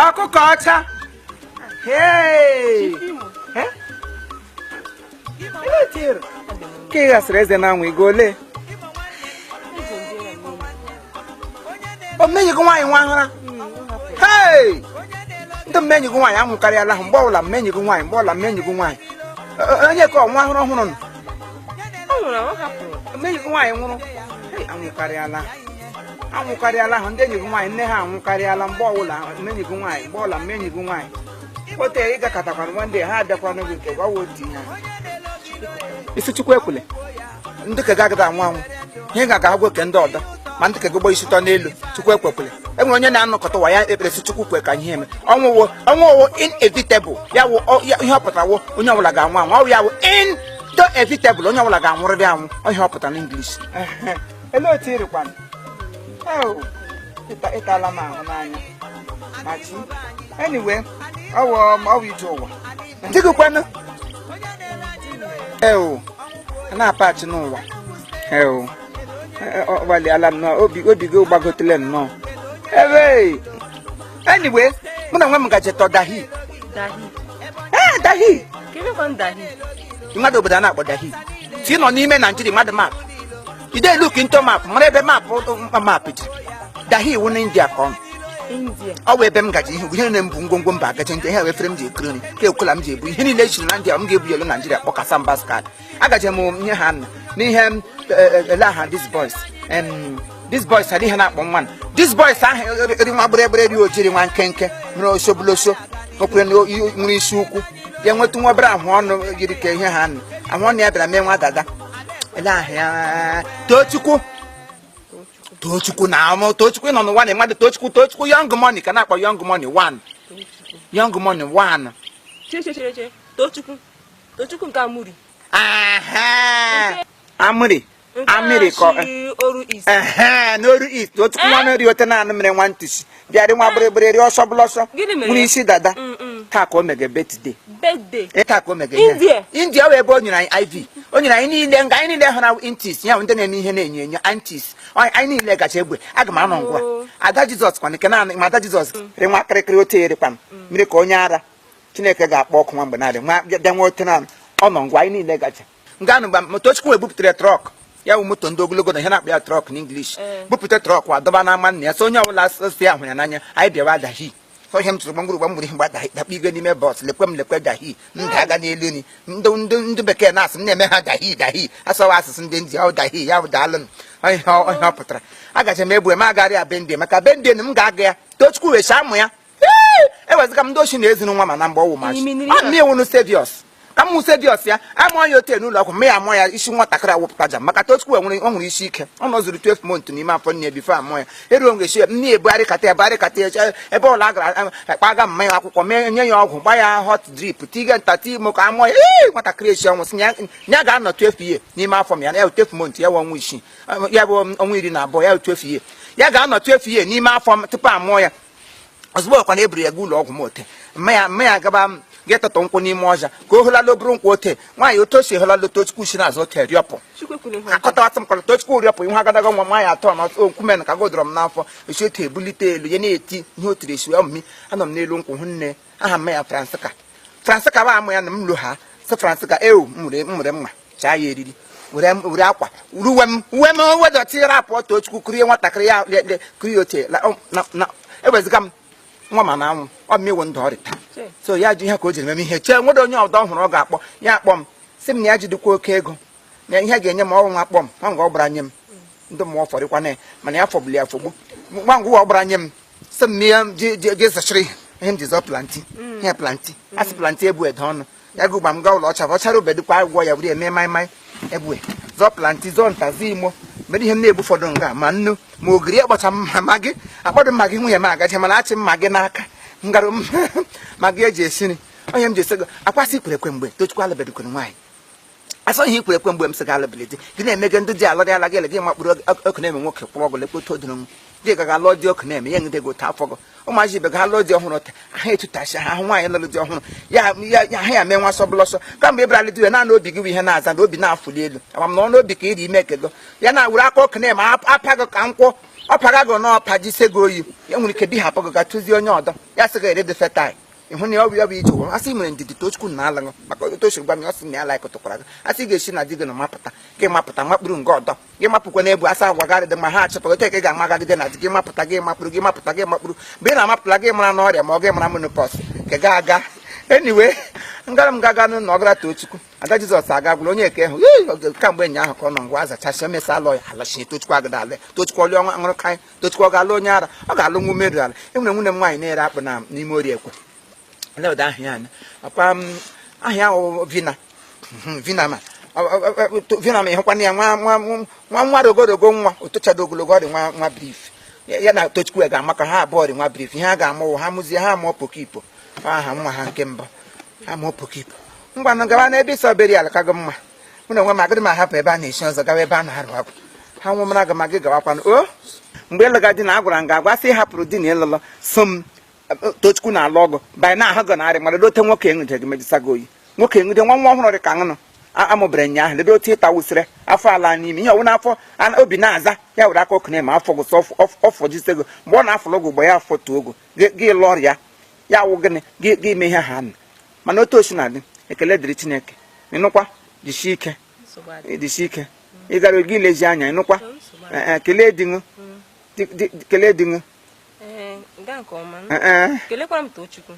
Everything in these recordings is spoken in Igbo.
ọkụkọ ọcha ka ị ghasịrị eze na anwụ igo ole o menyigo nwaanyị nwa ahụra ndị mmenyigo nwaanyị anwụkarịala ahụ mgbe ọbụla mmenyigo nwaanyị mgbe ọbụla mmenyigo nwaanyị onye ka nwa ahụrụ ọhụrụ nọ mmenyigo nwaanyị nwụrụ anwụkarịala ahụ ndị enyigo nwaanyị nne ha anwụkarịala mgbe ọbụla mmenyigo nwaanyị mgbe ọbụla mmenyigo nwaanyị ote ị gakọtakwana nwanne ha abịakwa n'oge nke gwawa otu ihe isi chukwu ekwule ndị ka ga-agada anwụ anwụ ihe ga-aga agwụ ke ndị ọdọ ma ndị ka gụgbọ isi tọ n'elu chukwu ekwekwele enwere onye na-anọkọta ụwa ya ekpere si chukwu kwe ka ihe eme ọnwụwo inevitable ya wụ ihe ọ pụtara wo onye ọbụla ga-anwụ anwụ ọ ya wụ inevitable onye ọbụla ga-anwụrịrị anwụ ihe ọ pụtara n'English ele otu irikwana ịtala m ahụ n'anya ma chi anyway ọwụ ije ụwa dịgịkwanụ na-apachi n'ụwa ọgbalịala nnọọ obi gị gbagotele nnọọ anyway mụ na nwe m gaje tọ dahi mmadụ obodo a na-akpọ dahi si nọ n'ime Naijiria mmadụ mapụ ide luk into mapụ mara ebe mapụ ji dahi iwu na India ka ọ bụ ebe m gaji ihe ihe na-ebu ngwongwo mba agaje ndị ihe wefere m ji ekiri nri ka ekwela m ji ebu ihe niile echiri na ndị m ga-ebu elu Naijiria kpọkasa mbaskad agaje m nye ha n'ihe ele aha these boys adịghị na-akpọ nwa these boys ahụ eri nwa gbere ri ojiri nwa nkenke mere osobuloso okwere nwere isi ukwu ya nwetụ nwa obere ahụ ọnụ yiri ka ihe ha ahụ ọnụ ya bịara mee nwa dada ele ahịa Tochukwu na amụ Tochukwu nọ n'ụwa na mmadụ Tochukwu young money ka na-akpọ young money 1 Tochukwu nke Amuri Amịrị kọ n'oru East Tochukwu nwa na-eri ote na-anụ mere nwa ntịsi bịarị nwa gbịrịgbịrị ọsọ bụlọsọ nwere isi dada taa ka o mege birthday taa ka o mege India wee ebe o nyere anyị IV o nyere anyị niile nga anyị niile hụrụ intis ya ndị na-eme ihe na-enyo enyo antis anyị niile gacha egbe aga m anọ ngwa ada Jizọs kwana nke naanị ma ada Jizọs rị nwa kịrịkịrị ote erikwana mmiri ka onye ara Chineke ga-akpọ ọkụ nwa mgbe narị nwa bịa nwa ote naanị ọ nọ ngwa anyị niile gacha nga anụ mgbe Tochukwu ebupụtara trọk ya wụ moto ndị ogologo na ihe na-akpọ ya trọk n'English bupụta trọk adọba n'ama nna ya so onye ọbụla si ahụ ya n'anya anyị bịawa dahi so ihe m tụrụ gbamgburu ihe mgba dakpa igwe n'ime bọs lekwe dahi ndị aga n'elu ni ndị bekee na-asị m na-eme ha dahi asọwa asụsụ ndị ndị ahụ dahi ya bụ daalụ ihe ọ pụtara agacha m egbu m agarị ya bendie maka bendie m ga-aga ya Tochukwu wecha amụ ya eweziga m ndị ochi na-ezinu nwa ma na mgbe ọwụ machi mmewunu serious ka m serious ya amụọ ya ote n'ụlọ ọgwụ ya amụọ ya isi nwatakịrị awụpụta ja maka Tochukwu ọ nwere isi ike ọ nọzuru 12 months n'ime afọ nne bifo amụọ ya eruo mgbe chi nne ebugharị kata ebe ọla agara akpaga mma ya akwụkwọ nye ya ọgwụ gba ya hot drip tiga ntata imo ka amụọ ya nwatakịrị echi ọnwụ si ya ga-anọ 12 years n'ime afọ m ya 12 months ya bụ ọnwa isii ya bụ ọnwa 12 ya 12 years ya ga-anọ 12 years n'ime afọ m tupu amụọ ya ozugbo ọkwa na eburu ya ga ụlọ ọgwụ m ote mma ya gaba ga-etọtọ nkwụ n'ime ọja ka o hụlala oburu nkwụ ote nwaanyị otu o si hụlala Tochukwu si n'azụ ote rịọpụ akọtawatị m kọrọ Tochukwu rịọpụ ihe agadaga nwa nwaanyị atọ ma nkwumen ka godọrọ m n'afọ esi otu ebulite elu ya na-eti ihe o tiri esi ọmụmi anọ m n'elu nkwụ hụ nne aha mma ya Fransika ba amụ ya na m lo ha sị Fransika mmụrụ mma chaa ya eriri were akwa uwe m wedọtị rapụ Tochukwu kurie nwatakịrị ya kurie ote eweziga m nwa ma na anwụ ọ mewo ndụ ọrịa so ya ji ihe ka o jiri meme ihe chee nwere onye ọdọ ọhụrụ ọ ga-akpọ ya akpọ m sị m na ya jidekwa oke ego na ihe ga-enye m ọrụ nwa akpọ m nwa ngwa ọ gbara nye m ndị mmụọ fọrịkwa na mana ya fọgbuli ya fọgbu nwa ngwa ọ gbara nye m sị m na ya je zachiri ihe m ji zọ planti ihe planti asị planti ebu ede ọnụ ya gụgba m gaa ụlọ ọcha ọchara obedikwa agwọ ya were eme maịmaị ebue zọ planti zọ ntazi imo mere ihe m na-ebu ụfọdụ nga ma nnu ma ogiri akpọcha mma gị akpọdụ mma gị nwunye m agaje mana achị mma gị n'aka ngarụ ma gị eji esi nri onye m ji esi akwasị ikwerekwe mgbe Tochukwu alụbedekwere nwaanyị asọ ihe ikwerekwe mgbe m sị ga alụbeledi gị na-emege ndị dị alọrị ala gị ele gị makpụrụ ọkụ na-eme nwoke kpụrụ ọgụ lekpoto doro m dị gaga alụ dị ọkụ na-eme ya ngide gote afọ gị ụmụaji ibe ga alụ dị ọhụrụ ta aha etutachi ahụ nwaanyị lụrụ dị ọhụrụ ya ha ya mee nwa sọbụlọsọ kamgbe ịbara alị dị iwe naanị obi gị bụ ihe na-aza na obi na-afụli elu amam na ọnụ obi ka iri ime ekego ya na were aka ọkụ na-eme apa gị ka nkwụ ọ paga go no pajise go yi ya nwere ke bi hapụ go ga tuzi onye ọdọ ya sị ga ere de fetai ịhụ na ọ bụ ije ụwa asị mere ndidi tochukwu na ala maka tochukwu gba m ọ sị na ya like tụkwara gị asị ga-esi na di gị na mapụta gị mapụta makpụrụ nke ọdọ gị mapụkwa n'ebu asa agwagarị dị ma ha achọpụta otu eke ga-amagagide na di gị mapụta gị makpụrụ gị mapụta gị makpụrụ mgbe ị na-amapụta gị mara n'ọrịa ma ọ gị mara menopause ke ga aga anyway ngara m gaga n'ụlọ ọgara tochukwu ada Jizọs aga gwụrụ onye eke hụ kamgbe enyi ahụ ka ọ nọ ngwa azachasị omesa alọ ya alachie tochukwu agada ale tochukwu ọlụ ọnwa ṅụrụ kanya tochukwu ọ ga-alụ onye ara ọ ga-alụ nwa umeru ala enwere nwunye m nwaanyị na-ere akpụ na n'ime ori ekwe leda ahịa anya akwa ahịa vina ma ịhụkwana ya nwa rogodogo nwa otochado ogologo ọ dị nwa brif ya na tochukwu ga-ama ka ha abụọ dị nwa brif ihe ha ga-amụwụ ha mụzie ha mụọ pokipo aha nwa ha nke mbụ ha mụọ pokipo ngwanụ gawa n'ebe ịsọ beri ala kago mma mụ na onwe m agịrị m ahapụ ebe a na-esi ọzọ gawa ebe a na-arụ agwụ ha nwụ mara aga ma gị gawakwanụ o mgbe ịlụga di na agwara m ga-agwa sị hapụrụ di na ịlụlọ so m tochukwu na-alụ ọgụ banye na ahụ gọ narị mara dote nwoke enwude gị mejisago oyi nwoke enwude nwa ọhụrụ dị ka ṅụnụ amụbere nya ahụ ledo otu ịta wụsịrị afọ ala n'ime ihe ọwụ n'afọ obi na-aza ya were aka ọkụ na-eme afọ gụsọ ọfọ jisego mgbe ọ na-afọrọ ogo gba ya afọ tu ogo gị lụọ ọrịa ya wụ gịnị gị ime ihe ha nụ mana otu osi na-adị ekele dịrị Chineke ịnụkwa jisie ike ị gara gị lezi anya ịnụkwa kelee di ṅụ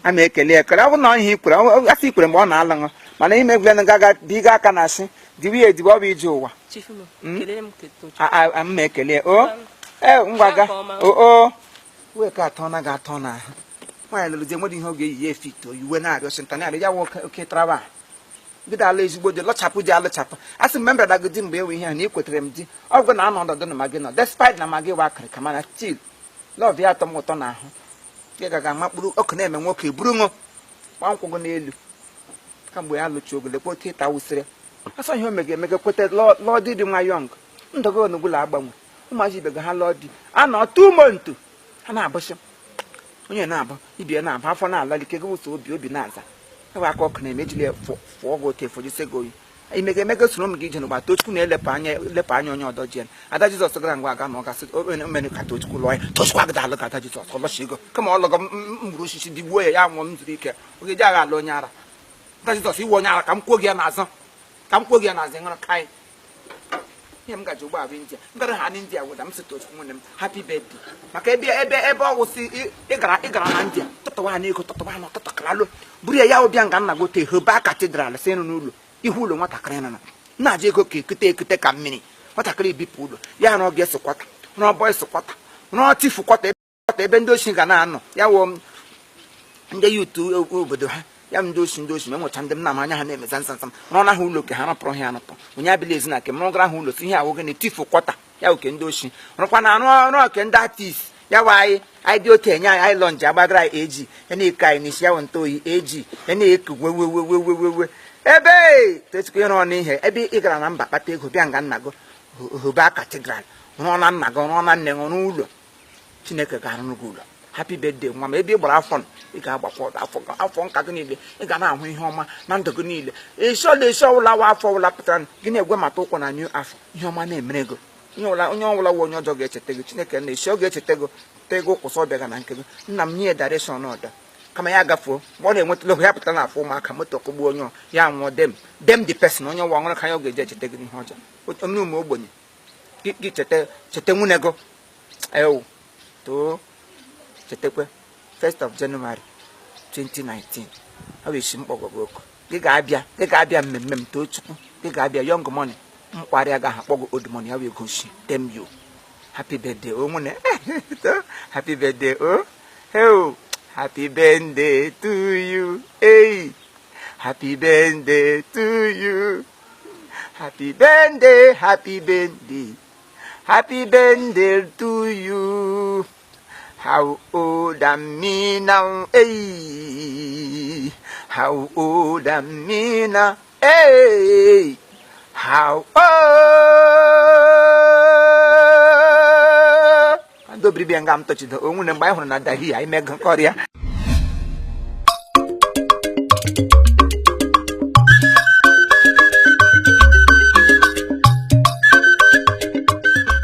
a ma ekele ekele ọ bụ na ihe ikwere asị ikwere mgbe ọ na-ala ṅụ mana ime egwule gaga diga aka na asị diwe ediwe ọ bụ ije ụwa ma ekele ngwa ga wee ka atọ na ga-atọ n'ahụ nwaanyị lụrụ di enwere ihe ọ ga-eyi ya efit oyiwe na-arịọ shintanarị ya nwe oke traba bido ala ezigbo dị lọchapụ di alụchapụ a sị mgbe m bịara gị di mgbe enwe ihe a na ekwetere m di ọ bụ na anọ ọdọdọ na magị nọ despite na magị wa akịrị ka mana stil lọv ya atọ m ụtọ n'ahụ gị gaga makpụrụ ọkụ na-eme nwoke buru ṅụ gba nkwụgụ n'elu kamgbe ya lụchi ogo lekwa oke ịta wụsịrị asọ ihe o mege emege kweta lụọ di dị nwa yọng ndọgo onugbula agbanwe ụmụazị ibe ga ha lụọ di a nọ 2 months ha na-abụchi onye na-abụ ibie na-abụ afọ na-alalike gị wụsọ obi na-aza ewe aka ọkụ na-eme ejili fụọ gị otu efojisego oyi imege emege soro m gị ije n'ụgba tochukwu na-elepụ anya onye ọdọ jien ada Jizọs gara ngwa aga na ọ gasị omere ka tochukwu lụọ ya tochukwu agada alụ ka ada Jizọs ọlọchi ego kama ọ lọgọ mgburu osisi digbuo ya nwụọ m zuru ike oge ji agha alụ onye ara ada Jizọs iwe onye ara ka m kwuo gị ya n'azụ ṅụrụ kaị ihe m gaji ụgbọala India mbere ha n'India wụda m si tochukwu nwunye m happy birthday maka ebe ọ wụsị ịgara na India tụtụwa ha n'ego tụtụwa ha na ọtụtụkaralụ buru ya ụbịa nga nna gote hoba katidral si nụ n'ụlọ ihu ụlọ nwatakịrị nọ na-aja ego ka ekute ka mmiri nwatakịrị bipụ ụlọ ya rụọ gị esụkwata rụọ bọị sụkwata rụọ tifu kwata ebe ndị ochi ga na-anọ ya wụ ndị yutu obodo ha ya ndị ochi ma enwecha ndị m na anya ha na-emeza nsam rụọ na ha ụlọ ke ha rụpụrụ ha anụpụ onye abịla ezi na ke m rụgara ha ụlọ si ihe awụ gị na tifu kwata ya oke ndị ochi rụkwa na arụ oke ndị artist ya wa anyị dị otu enye anyị lọnji agbagara anyị eji ya na-eke anyị n'isi ya wụ nta oyi eji ya na-eku wewewewewewe ebe tochukwu ịrụọ n'ihe ebe ị gara na mba kpata ego bịa nga nna gị hoba katidral rụọ na nna gị rụọ na nne gị rụọ ụlọ Chineke ga-arụrụ gị ụlọ happy birthday nwa m ebe ị gbara afọ ị ga-agbakwa afọ nka gị niile ị ga na-ahụ ihe ọma na ndụ gị niile esi ọwụla wa afọ ọwụla pụtara gị na-egwe mata ụkwụ na new afọ ihe ọma na-emere gị onye ọbụla nwe onye ọjọọ ga-echeta gị Chineke na-esi ọ ga-echeta gị tego kwụsị ọbịa ga na nke gị nna m nye direction ọda kama ya gafuo mgbe ọ na-enwetala oge ya pụtara na afọ ụmụaka moto kụgbuo onye ya nwụọ dem the person onye nwa ọṅụrụ ka ya ọ ga-eji echeta gị n'ihe ọjọọ onye ụmụ ogbenye gị cheta nwunye gị ewu too chetakwa 1st of January 2019 ọ bụ isi mkpọgọgị oku gị ga-abịa mmemme m Tochukwu gị ga-abịa young money mkparị agaghị akpọ gị old money ya wee gosi dem you happy birthday o nwune happy birthday o hey happy birthday to you hey happy birthday to you happy birthday happy birthday to you. How old am me now? Hey, how old am me now? Hey, how old? Dobri biangam to chido. Ungu nembay hono na dahi ay megang Korea.